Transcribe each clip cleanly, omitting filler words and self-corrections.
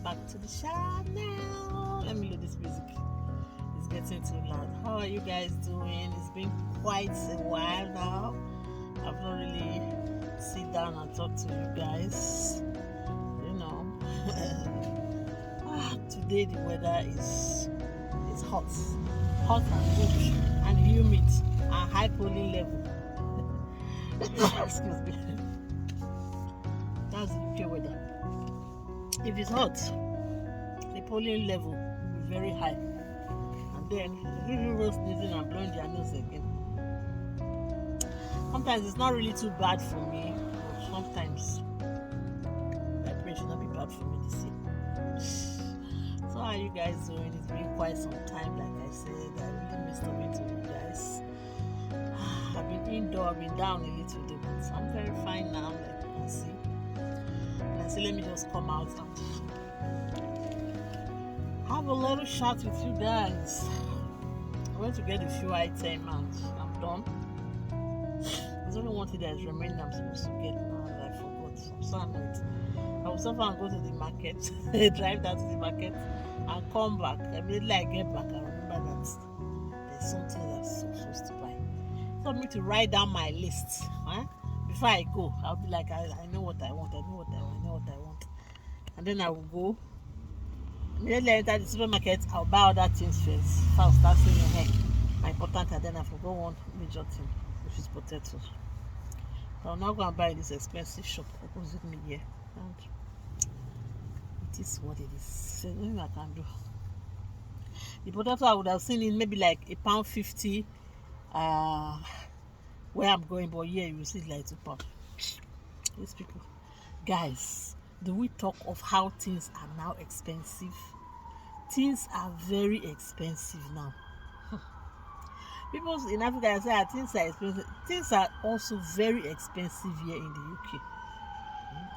back to the channel. Let me load this music. It's getting too loud. How are you guys doing? It's been quite a while now. I've not really sit down and talk to you guys. You know. Today the weather is hot. Hot and good and humid and high pollen level. Excuse me. That's the UK weather. If it's hot, the pollen level will be very high, and then people sneezing and blowing their nose again. Sometimes it's not really too bad for me, but sometimes vibration should not be bad for me to see. So how are you guys doing? It's been quite some time, like I said. I really missed talking to you guys. I've been indoor, I've been down a little bit, but I'm very fine now, like you can see. And I said, let me just come out and have a little chat with you guys. I went to get a few items and I'm done. There's only one thing that is remaining I'm supposed to get now that I forgot. I'm so annoyed. I will suffer and go to the market, drive down to the market and come back. Immediately I get back, I remember that there's something that's supposed to buy. So I need to write down my list. Before I go, I'll be like, I know what I want, I know what I want. And then I will go. Immediately I enter the supermarket, I'll buy other things first. If I'll start saying, my important, and then I forgot one major thing, which is potatoes. So I'm not going to buy this expensive shop opposite me here. And it is what it is. There's nothing I can do. The potato I would have seen it maybe like £1.50 where I'm going, but here you see it like £2. These people, guys, do we talk of how things are now expensive? Things are very expensive now. People in Africa say things are expensive. Things are also very expensive here in the UK.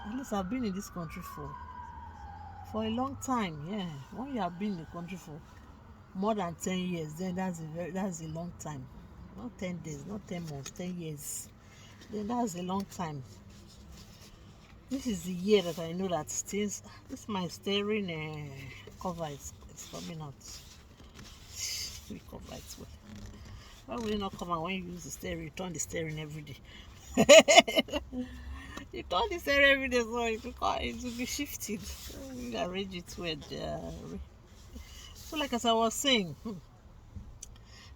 At least I've been in this country for a long time. Yeah, when you have been in the country for more than 10 years, then that's a long time. Not 10 days, not 10 months, 10 years. Then that's a long time. This is the year that I know that things. This my steering cover is coming out. We cover it well. Why will it not come out when you use the steering? You turn the steering every day. You turn the steering every day, so it will be shifted. You arrange it with. So, like as I was saying,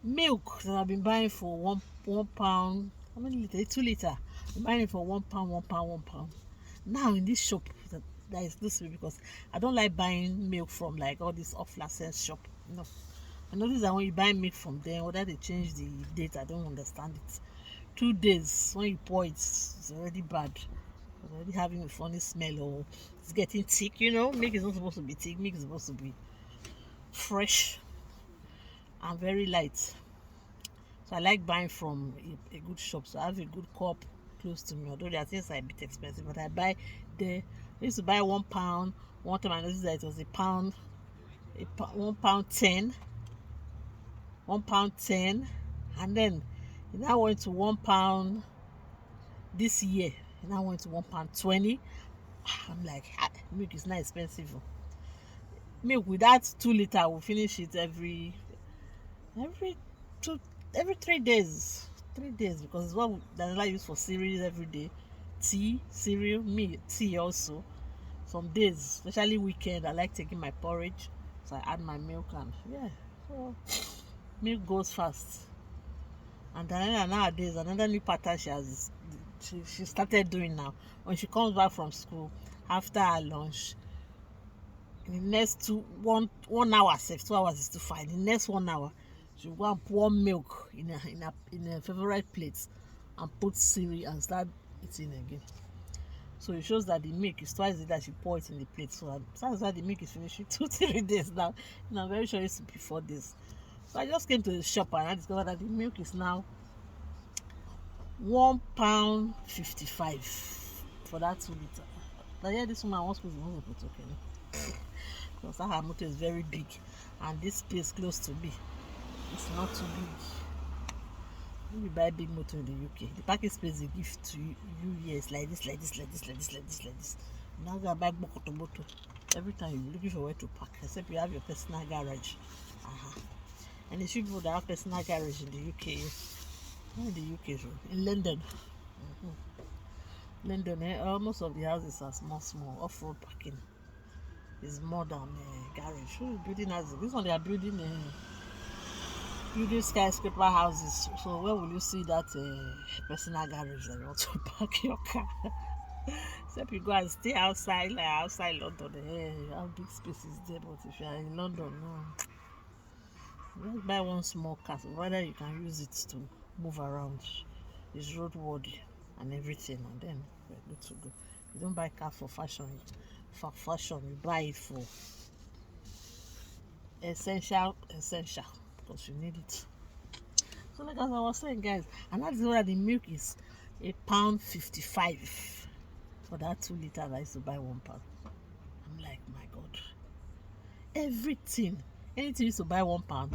milk that I've been buying for one pound. How many liters? 2 liters. I'm buying it for £1. Now in this shop that is exclusive because I don't like buying milk from like all this off license shop. No, I notice that when you buy milk from them, whether they change the date, I don't understand it. 2 days when you pour it, it's already bad. It's already having a funny smell or it's getting thick. You know, milk is not supposed to be thick. Milk is supposed to be fresh and very light. So I like buying from a good shop. So I have a good cup close to me. Although their things are a bit expensive, but I buy there. I used to buy £1. One time I noticed that it was £1.10, £1.10, and then it now went to £1 this year. It now went to £1.20. I'm like, milk is not expensive. Milk with that 2 liters, I will finish it every 3 days. 3 days because it's what I use for cereals every day. Tea, cereal, tea also. Some days, especially weekend, I like taking my porridge, so I add my milk and so milk goes fast. And then nowadays, another new pattern she started doing now. When she comes back from school after her lunch, in the next 1 hour, 2 hours is too fine. In the next 1 hour, she will go and pour milk in a favorite plate and put cereal and start eating again. So it shows that the milk is twice that she pour it in the plate. So that's why the milk is finishing 2-3 days now. And I'm very sure it's to be 4 days. So I just came to the shop and I discovered that the milk is now £1.55 for that 2 liters. But yeah, this woman wants to put okay. Because her motor is very big and this place close to me, it's not too big. When you buy big motor in the UK, the parking space they give to you here is like this. Now go buy bokotoboto. Every time you're looking for where to park, except you have your personal garage. Uh-huh. And the few people that have personal garage in the UK, not in the UK, so in London. London, most of the houses are small off-road parking. Is more than garage. Who is building houses? This one they are building skyscraper houses. So where will you see that personal garage that you want to park your car? Except you go and stay outside, like outside London. You have big spaces there, but if you are in London, no. Just buy one small car, so whether you can use it to move around. It's roadworthy and everything, and then we're good to go. You don't buy car for fashion. For fashion, you buy it for essential, because you need it. So like as I was saying, guys, and that's why the milk is £1.55 for that 2 liters. I used to buy £1. I'm like, my God, anything used to buy £1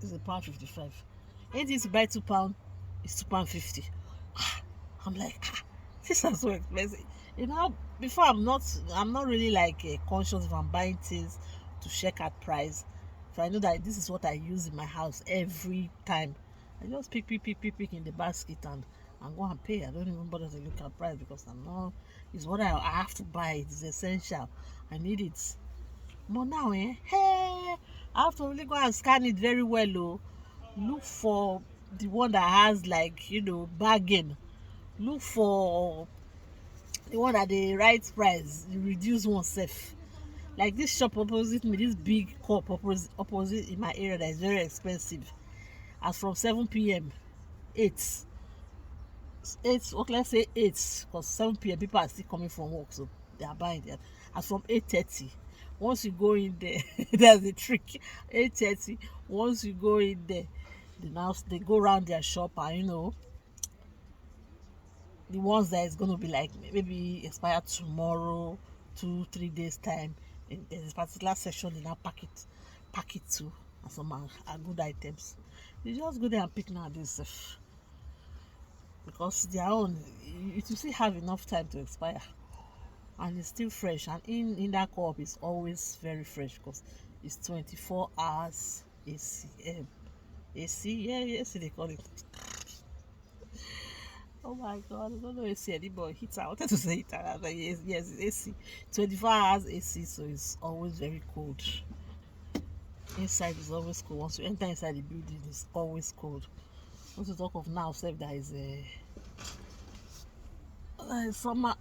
is £1.55. Anything used to buy £2 is £2.50. I'm like, these are so expensive. Before I'm not really like conscious if I'm buying things to check at price. If I know that this is what I use in my house every time, I just pick in the basket and go and pay. I don't even bother to look at price because it's what I have to buy. It's essential. I need it. But now, hey, I have to really go and scan it very well. Look for the one that has bargain. Look for the one at the right price, the reduced one safe. Like this shop opposite me, this big co-op opposite in my area that is very expensive. As from 7 p.m. 8, okay, let's say 8, because 7 p.m. people are still coming from work, so they are buying that. As from 8:30, once you go in there, that's the trick. 8:30, once you go in there, they go around their shop and the ones that is going to be like maybe expire tomorrow, 2-3 days time, in this particular section they now pack it to, and some are good items. You just go there and pick nowadays, because their own, you still have enough time to expire, and it's still fresh. And in that co-op is always very fresh because it's 24 hours AC. AC, they call it. Oh my God, I don't know AC anymore. Heater. I wanted to say heater. Like, yes, it's AC. 24 hours AC, so it's always very cold. Inside is always cold. Once you enter inside the building, it's always cold. Once you talk of now, say there is a summer.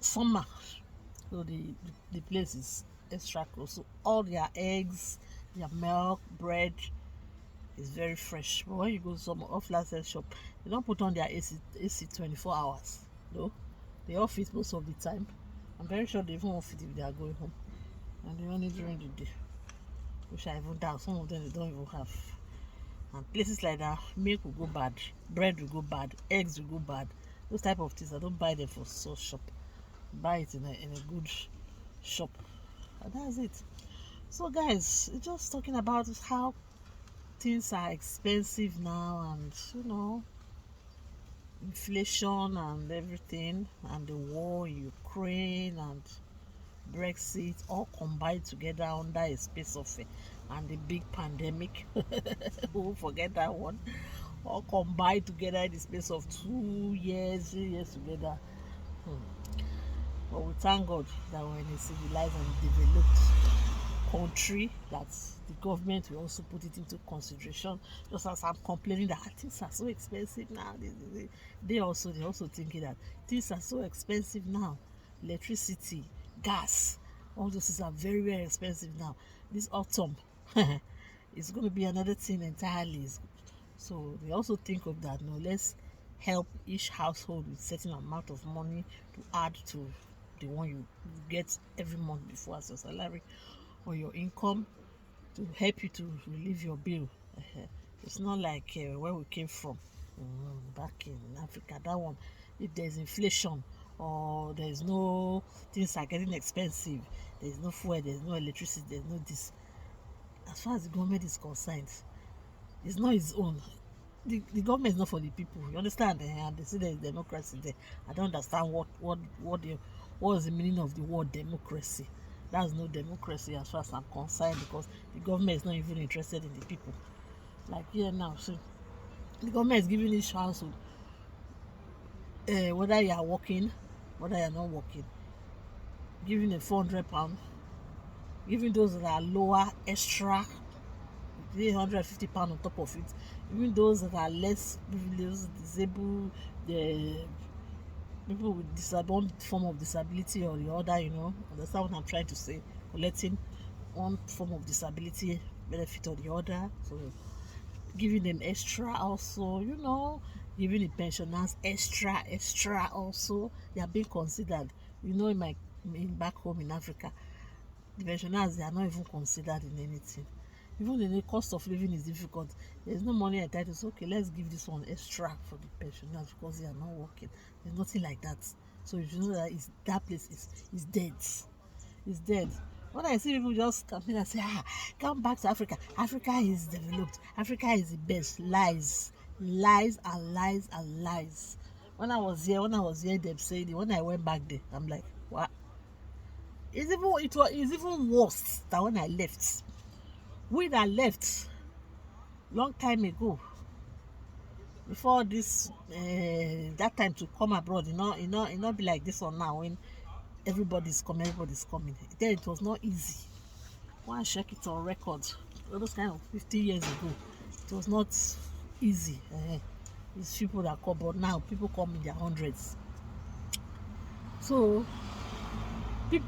So the place is extra cold. So all their eggs, their milk, bread is very fresh. But when you go to some off-license shop, they don't put on their AC 24 hours. No, they off it most of the time. I'm very sure they even off it if they are going home, and they only during the day, which I even doubt. Some of them they don't even have. And places like that, milk will go bad, bread will go bad, eggs will go bad. Those type of things, I don't buy them for source shop. Buy it in a good shop, and that's it. So guys, just talking about how things are expensive now, and inflation and everything, and the war in Ukraine and Brexit all combined together under a space of and the big pandemic. Who forget that one? All combined together in the space of 2 years, 3 years together. But we thank God that we're in a civilized and developed country, that the government will also put it into consideration. Just as I'm complaining that things are so expensive now, they also thinking that things are so expensive now. Electricity, gas, all those things are very, very expensive now. This autumn it's going to be another thing entirely. So they also think of that. No, let's help each household with certain amount of money to add to the one you get every month before as your salary or your income, to help you to relieve your bill. It's not like where we came from, back in Africa. That one, if there's inflation or there's no, things are getting expensive, there's no fuel, there's no electricity, there's no this. As far as the government is concerned, it's not its own. The government is not for the people. You understand? And they say there's democracy there. I don't understand what What's the meaning of the word democracy? That's no democracy as far as I'm concerned, because the government is not even interested in the people. Like here now, so the government is giving each household, whether you are working, whether you are not working, giving a £400, giving those that are lower extra £350 on top of it, even those that are less privileged, disabled, the people with one form of disability or the other, understand what I'm trying to say, collecting one form of disability benefit or the other, so giving them extra also, giving the pensioners extra also. They are being considered, back home in Africa, the pensioners, they are not even considered in anything. Even the cost of living is difficult. There's no money entitled. So okay, let's give this one extra for the pensioners because they are not working. There's nothing like that. So if you know that place is dead. It's dead. When I see people just come in and say, come back to Africa. Africa is developed. Africa is the best. Lies and lies and lies. When I was here, them saying it. When I went back there, I'm like, what? It's even worse than when I left. We that left long time ago, before this that time to come abroad, it not be like this one now when everybody's coming. Then it was not easy. One check it on record. All those kind of 50 years ago, it was not easy. It's people that come, but now people come in their hundreds. So I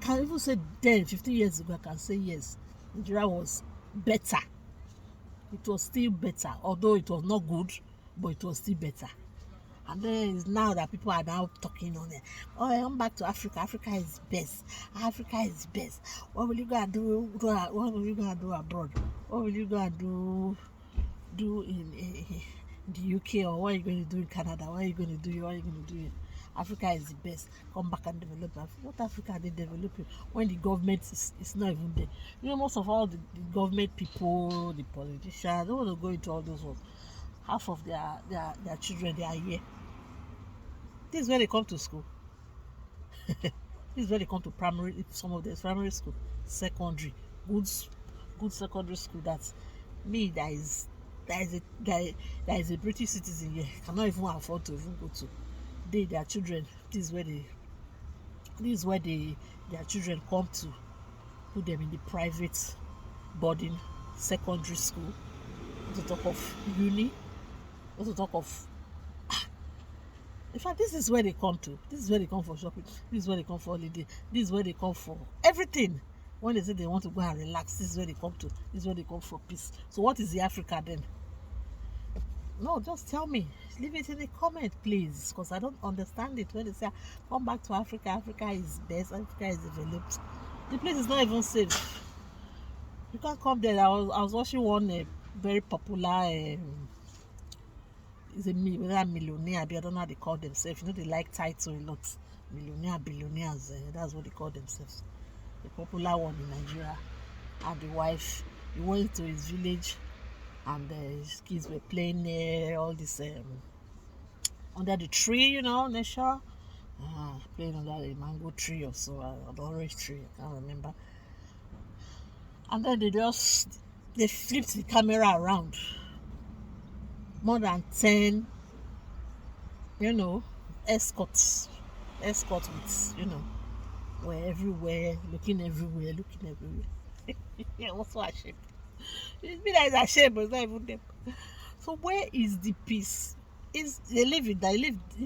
can even say then 15 years ago, I can say yes, Nigeria was better. It was still better, although it was not good, but it was still better. And then it's now that people are now talking on it. Oh, I'm back to Africa. Africa is best. Africa is best. What will you go and do? What will you go and do abroad? What will you go and do in the UK, or what are you going to do in Canada? What are you going to do? What are you going to do? Africa is the best. Come back and develop. What Africa are they developing when the government is not even there? Most of all the government people, the politicians, don't want to go into all those ones. Half of their children, they are here. This is where they come to school. This is where they come to primary. Some of them primary school, secondary, good secondary school. That's me. That is a British citizen here. Cannot even afford to even go to. Their children. This is where their children come to. Put them in the private boarding secondary school. To talk of uni. To talk of. In fact, this is where they come to. This is where they come for shopping. This is where they come for holiday. This is where they come for everything. When they say they want to go and relax, this is where they come to. This is where they come for peace. So what is the Africa then? No, just tell me. Leave it in the comment, please, because I don't understand it. When they say come back to Africa, Africa is best, Africa is developed. The place is not even safe. You can't come there. I was watching one very popular is a millionaire. I don't know how they call themselves. They like title a lot. Millionaire, billionaires. That's what they call themselves. The popular one in Nigeria. And the wife, he went to his village, and his kids were playing all this under the tree, nature. Playing under a mango tree or so, an orange tree. I can't remember. And then they flipped the camera around. More than 10, escorts with, were everywhere, looking everywhere. I was so ashamed. It's me that is ashamed, but it's not even them. So where is the peace? They live in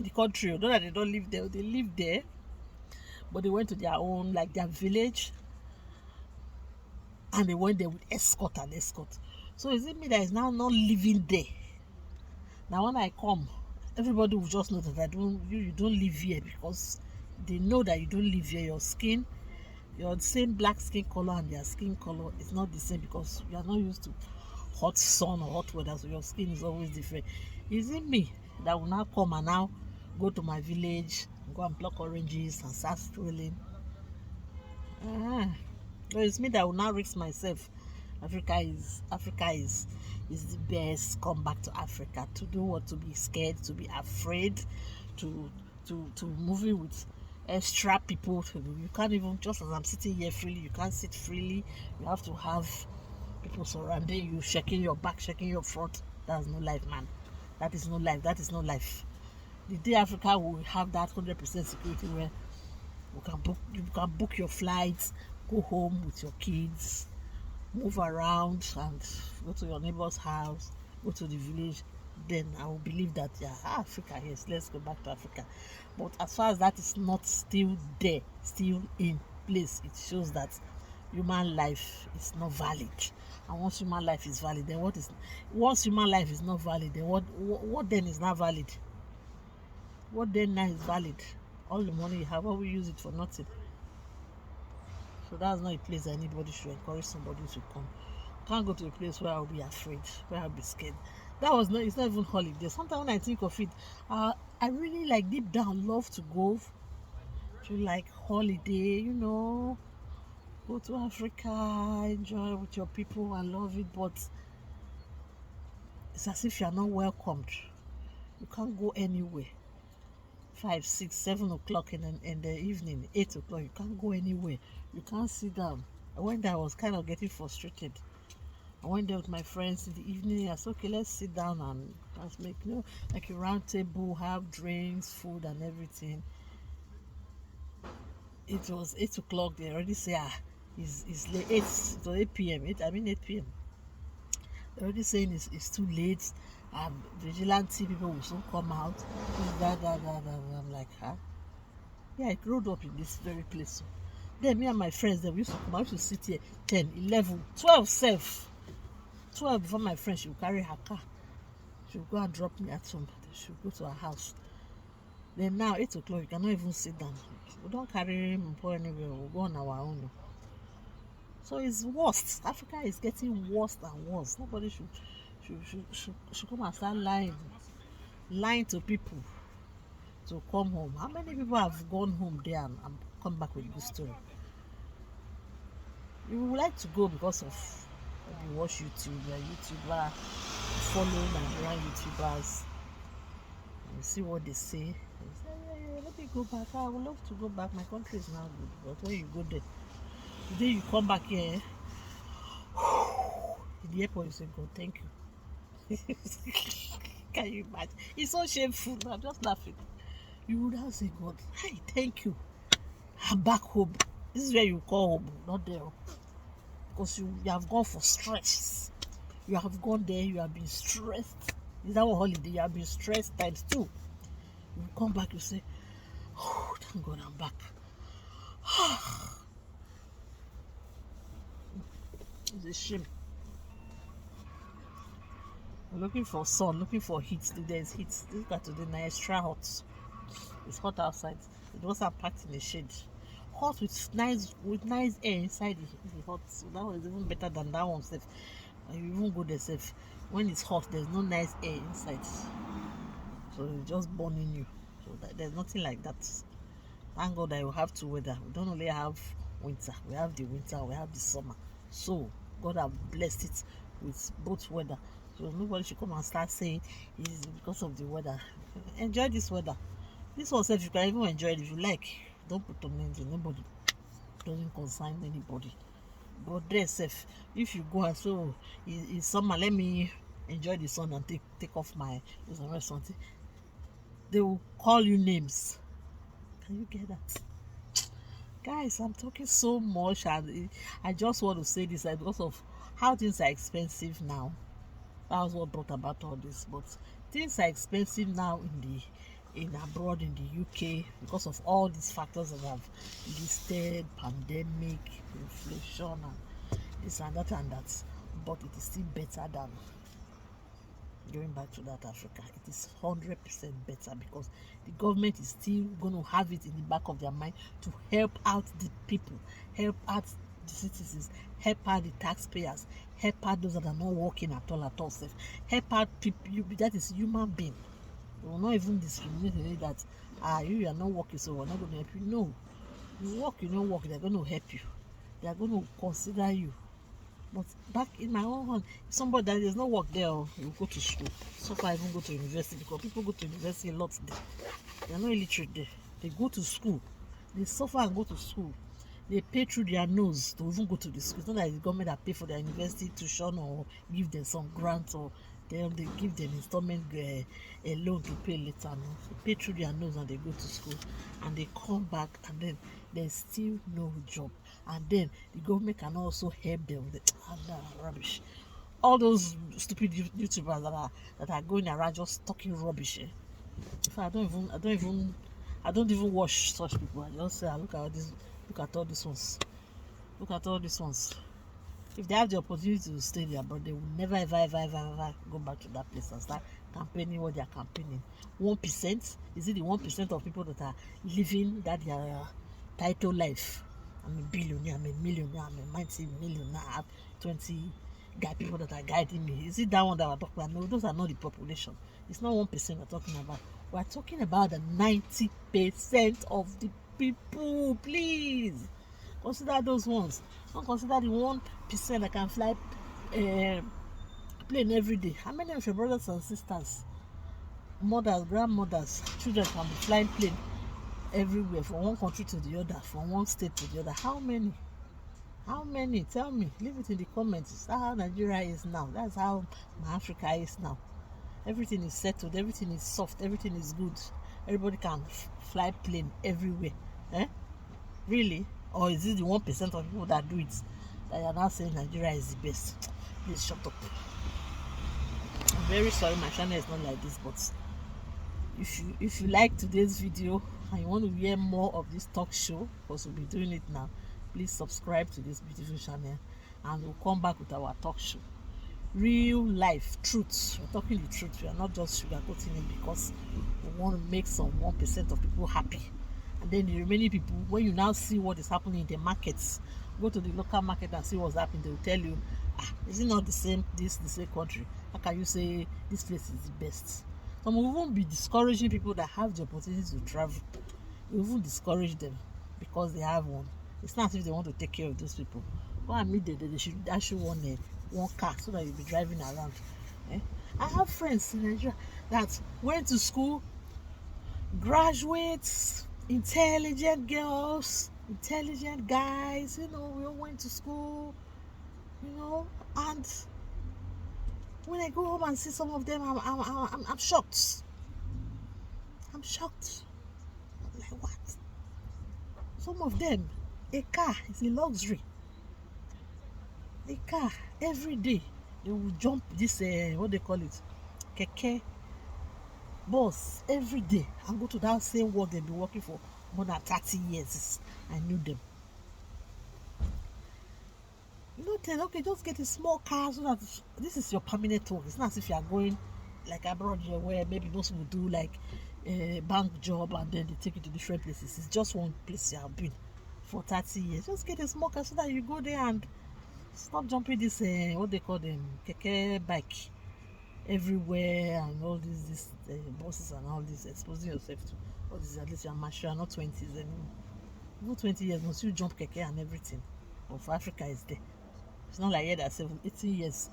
the country, although that they don't live there. They live there, but they went to their own, like their village, and they went there with escort. So is it me that is now not living there? Now when I come, everybody will just know that you don't live here, because they know that you don't live here. Your same black skin color and their skin color is not the same, because you are not used to hot sun or hot weather, so your skin is always different. Is it me that will now come and now go to my village, go and pluck oranges and start strolling? So it's me that will now risk myself. Africa is the best. Come back to Africa. To do what? To be scared, to be afraid, to move in with extra people to do. You can't even, just as I'm sitting here freely, you can't sit freely. You have to have people surrounding you, checking your back, checking your front. That's no life, man. That is no life. That is no life. The day Africa will have that 100% security where you can book your flights, go home with your kids, move around and go to your neighbor's house, go to the village, then I will believe that, yeah, Africa, yes, let's go back to Africa. But as far as that is not still there, still in place, it shows that human life is not valid. And once human life is valid, then once human life is not valid, then what then is not valid? What then now is valid? All the money you have, what will you use it for? Nothing. So that's not a place that anybody should encourage somebody to come. Can't go to a place where I'll be afraid, where I'll be scared. It's not even holiday. Sometimes when I think of it, I really like deep down love to go to like holiday, go to Africa, enjoy with your people and love it, but it's as if you're not welcomed. You can't go anywhere. 5, 6, 7 o'clock in the evening, 8 o'clock, you can't go anywhere. You can't sit down. I went there, I was kind of getting frustrated. I went there with my friends in the evening. I said, okay, let's sit down and let's make, like a round table, have drinks, food and everything. It was 8 o'clock. They already say, it's late. It was 8 p.m. 8 p.m. They're already saying it's too late. Vigilante people will soon come out. I'm like, huh? Yeah, I grew up in this very place. Then me and my friends, we used to come out, to sit here 10, 11, 12 self. 12 before my friend, she would carry her car. She would go and drop me at home. She would go to her house. Then now, 8 o'clock, you cannot even sit down. We don't carry him anywhere. We'll go on our own. So it's worse. Africa is getting worse and worse. Nobody should come and start lying to people to come home. How many people have gone home there and come back with this story? You would like to go because of maybe watch YouTube, you're a YouTuber, follow Nigerian YouTubers, and you see what they say. You say, yeah, let me go back. I would love to go back. My country is now good. But when you go there, the day you come back here, in the airport, you say, God, thank you. Can you imagine? It's so shameful. I'm just laughing. You would have said, God, hi, thank you. I'm back home. This is where you call home, not there. Because you have gone for stress. You have gone there, you have been stressed. Is that one holiday? You have been stressed times 2. You come back, you say, oh, thank God I'm back. It's a shame. I'm looking for sun, looking for heat. There's heat. Look at today, now extra hot. It's hot outside. It was packed in the shade. Hot with nice air inside the hot. So that was even better than that one. Safe. And you even go there safe. When it's hot, there's no nice air inside. So it's just burning you. So there's nothing like that. Thank God that you have 2 weather. We don't only have winter. We have the winter, we have the summer. So God have blessed it with both weather. So nobody should come and start saying it's because of the weather. Enjoy this weather. This one says you can even enjoy it if you like. Don't put on anything. Nobody doesn't concern anybody. But there's safe. If you go and so it's summer, let me enjoy the sun and take off my something. They will call you names. Can you get that? Guys, I'm talking so much and I just want to say this because of how things are expensive now. That was what brought about all this. But things are expensive now in abroad, in the UK, because of all these factors that I've listed: pandemic, inflation, and this and that and that. But it is still better than going back to that Africa. It is 100% better because the government is still going to have it in the back of their mind to help out the people, help out the citizens, help out the taxpayers, help out those that are not working at all safe, help out people that is human being. They will not even discriminate that you are not working, so we're not going to help you. No, you work, you don't work, they're going to help you. They are going to consider you. But back in my own home, if somebody that there's no work there, you go to school. So far, I even go to university because people go to university a lot there. They are not illiterate there. They go to school. They suffer and go to school. They pay through their nose to even go to the school. It's not like the government that pay for their university tuition or give them some grants or they give them installment a loan to pay later. No, they pay through their nose and they go to school and they come back and then there's still no job. And then the government can also help them with it. Rubbish. All those stupid YouTubers that are going around just talking rubbish. In fact, I don't even watch such people. I just say, look at all these ones. Look at all these ones. If they have the opportunity to stay there, but they will never ever go back to that place and start campaigning what they are campaigning. 1%, is it the 1% of people that are living that their title life? I'm a billionaire, I'm a millionaire, I'm a multi-millionaire, I have 20 people that are guiding me. Is it that one that we're talking about? No, those are not the population. It's not 1% we're talking about. We're talking about the 90% of the people. Please consider those ones. Don't consider the 1% that can fly plane every day. How many of your brothers and sisters, mothers, grandmothers, children can be flying plane everywhere from one country to the other, from one state to the other? How many? How many? Tell me. Leave it in the comments. That's how Nigeria is now. That's how my Africa is now. Everything is settled. Everything is soft. Everything is good. Everybody can fly plane everywhere. Really? Or is it the 1% of people that do it that are now saying Nigeria is the best? Please shut up. I'm very sorry my channel is not like this, but if you like today's video and you want to hear more of this talk show, because we'll be doing it now, please subscribe to this beautiful channel and we'll come back with our talk show. Real life truth. We're talking the truth. We are not just sugarcoating it because we want to make some 1% of people happy. And then the remaining people, when you now see what is happening in the markets, go to the local market and see what's happening. They will tell you, is it not the same the same country? How can you say this place is the best? Some will even be discouraging people that have the opportunity to travel. We even discourage them because they have one. It's not as if they want to take care of those people. Well, I mean, they should actually want one car so that you'll be driving around. I have friends in Nigeria that went to school, graduates, intelligent girls, intelligent guys, we all went to school, and when I go home and see some of them, I'm shocked. I'm shocked. I'm like, what? Some of them, a car is a luxury. A car every day they will jump this what they call it, keke bus every day and go to that same work they've been working for more than 30 years. I knew them. Then okay, just get a small car so that this is your permanent work. It's not as if you are going like abroad here where maybe most people do like a bank job and then they take you to different places. It's just one place you have been for 30 years. Just get a small car so that you go there and stop jumping this what they call them, keke bike everywhere and all these buses and all this, exposing yourself to all this. At least you're mature, not 20s anymore. Even 20 years once you jump keke and everything. But for Africa is there. It's not like here that 18 years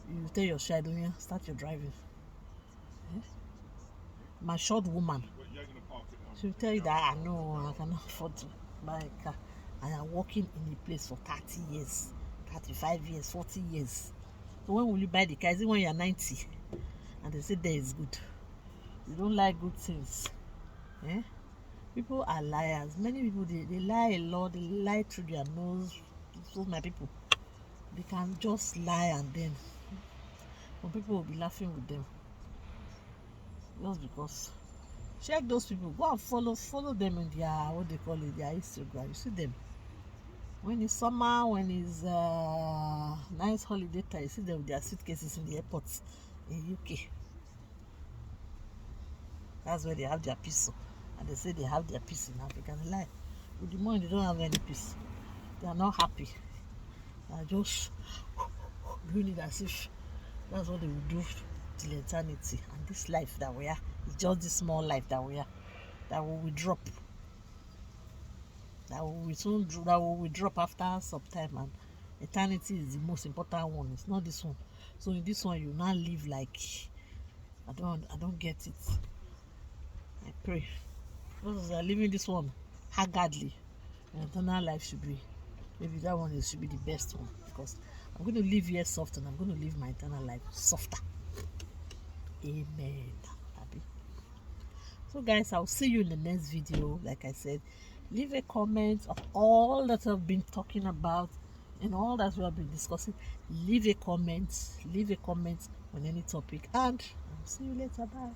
you tell your child, don't you start your driving. Matured woman, she'll tell you that I know I cannot afford to buy a car. I am working in a place for 30 years, 35 years, 40 years. So when will you buy the car? Is it when you're 90? And they say there is good. They don't like good things. People are liars. Many people, they lie a lot. They lie through their nose. So my people, they can just lie and then some people will be laughing with them. Just because. Check those people. Go and follow them in their, what they call it, their Instagram. You see them. When it's summer, when it's nice holiday time, you see them with their suitcases in the airports in UK. That's where they have their peace. And they say they have their peace in Africa. They lie. With the money, they don't have any peace. They are not happy. They are just doing it as if that's what they will do till eternity. And this life that we are is just this small life that we are, that we will drop. That will drop after some time, and eternity is the most important one. It's not this one. So in this one you now live like I don't get it. I pray those are living this one, haggardly. And eternal life should be, maybe that one should be the best one, because I'm going to live here soft and I'm going to live my eternal life softer. Amen. Happy. So guys, I'll see you in the next video. Like I said, leave a comment of all that I've been talking about and all that we have been discussing. Leave a comment on any topic, and I'll see you later. Bye.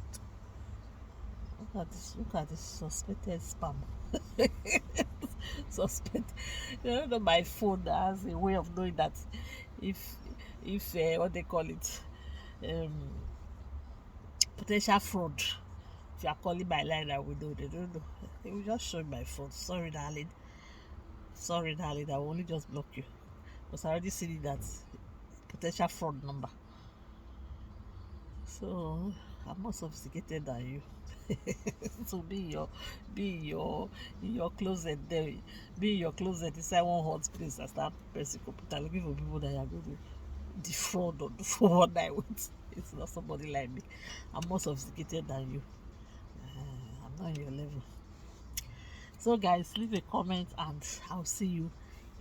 Look at this suspected spam. Suspect. You know, my phone has a way of knowing that if what they call it, potential fraud. If you are calling my line, I will know. They don't know. They will just show my phone. Sorry, darling. I will only just block you, because I already seen that potential fraud number. So I'm more sophisticated than you. So be in your closet there. Be in your closet inside one hot place and start pressing computer looking for people that you are going to defraud or do for one night with. It's not somebody like me. I'm more sophisticated than you. I'm not on your level. So guys, leave a comment and I'll see you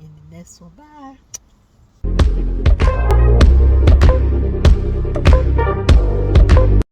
in the next one. Bye.